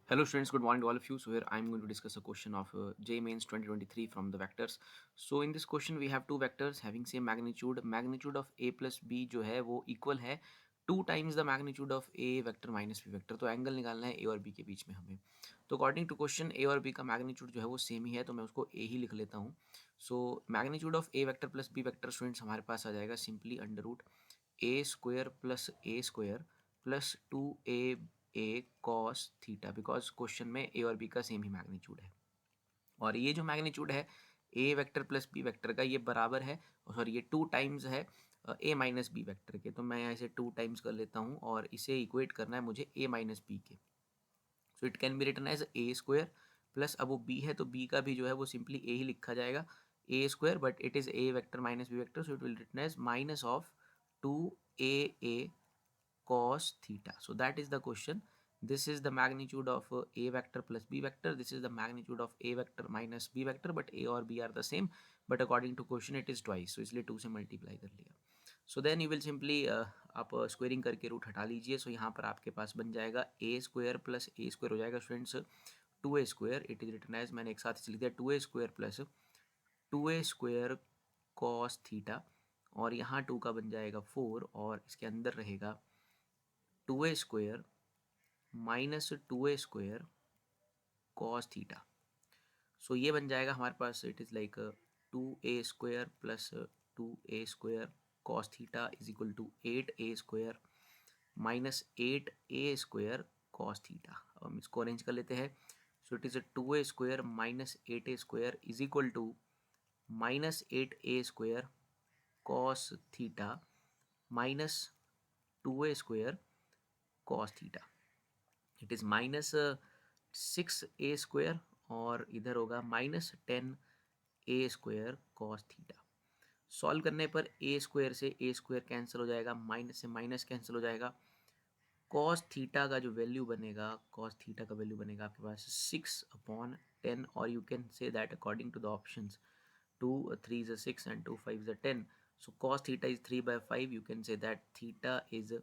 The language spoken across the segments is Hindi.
Hello students, good morning to all of you. So here I am going to discuss a question of J Mains 2023 from the vectors. So in this question we have two vectors having same magnitude. Magnitude of a plus b जो है वो equal है 2 times the magnitude of a vector minus b vector. तो एंगल निकालना है a और b के बीच में हमें. तो अकॉर्डिंग टू क्वेश्चन a और b का मैग्नीट्यूड जो है वो सेम ही है, तो मैं उसको a ही लिख लेता हूँ. So magnitude of a vector plus b vector students हमारे पास आ जाएगा simply under root a square plus a square plus 2a cos theta, because question में ए और बी का सेम ही मैग्नीट्यूड है. और ये जो मैग्नीट्यूड है ए वेक्टर प्लस बी वेक्टर का ये बराबर है, सॉरी ये 2 टाइम्स है ए माइनस बी वेक्टर के. तो मैं यहाँ इसे 2 टाइम्स कर लेता हूँ और इसे इक्वेट करना है मुझे ए माइनस बी के. So it can be written as a square plus, अब वो बी है तो बी का भी जो है वो सिंपली ए ही लिखा जाएगा, a square, but it is a vector minus b vector, so it will written as minus of 2a cos theta. So that is the question. This is the magnitude of a vector plus b vector. This is the magnitude of a vector minus b vector, but a और b are the same, but according to question it is twice, so इसलिए 2 से मल्टीप्लाई कर लिया. So then you will simply आप स्क्वेयरिंग करके रूट हटा लीजिए. सो यहाँ पर आपके पास बन जाएगा a square plus a square हो जाएगा students 2a square. It is written as, मैंने एक साथ लिख दिया 2a square plus 2a square cos theta, और यहाँ 2 का बन जाएगा 4 और इसके अंदर रहेगा 2a square minus 2a square cos theta. So ये बन जाएगा हमारे पास, it is like 2a square plus 2a square cos theta is equal to 8a square minus 8a square cos theta. अब हम इसको अरेंज कर लेते हैं. So it is 2a square minus 8a square is equal to minus 8a square cos theta minus 2a square cos theta. It is minus 6a square और इधर होगा minus 10a square cos theta. Solve करने पर a स्क्वायर से a स्क्वायर कैंसिल हो जाएगा, माइनस से माइनस कैंसिल हो जाएगा. कॉस थीटा का जो वैल्यू बनेगा, कॉस थीटा का वैल्यू बनेगा आपके पास 6/10, और you can say that according to the options 2 3 is 6 and 2 5 is 10. So cos theta is 3/5. You can say that theta is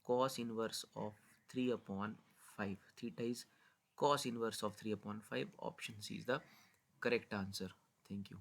cos inverse of 3/5. Theta is cos inverse of 3/5. Option C is the correct answer. Thank you.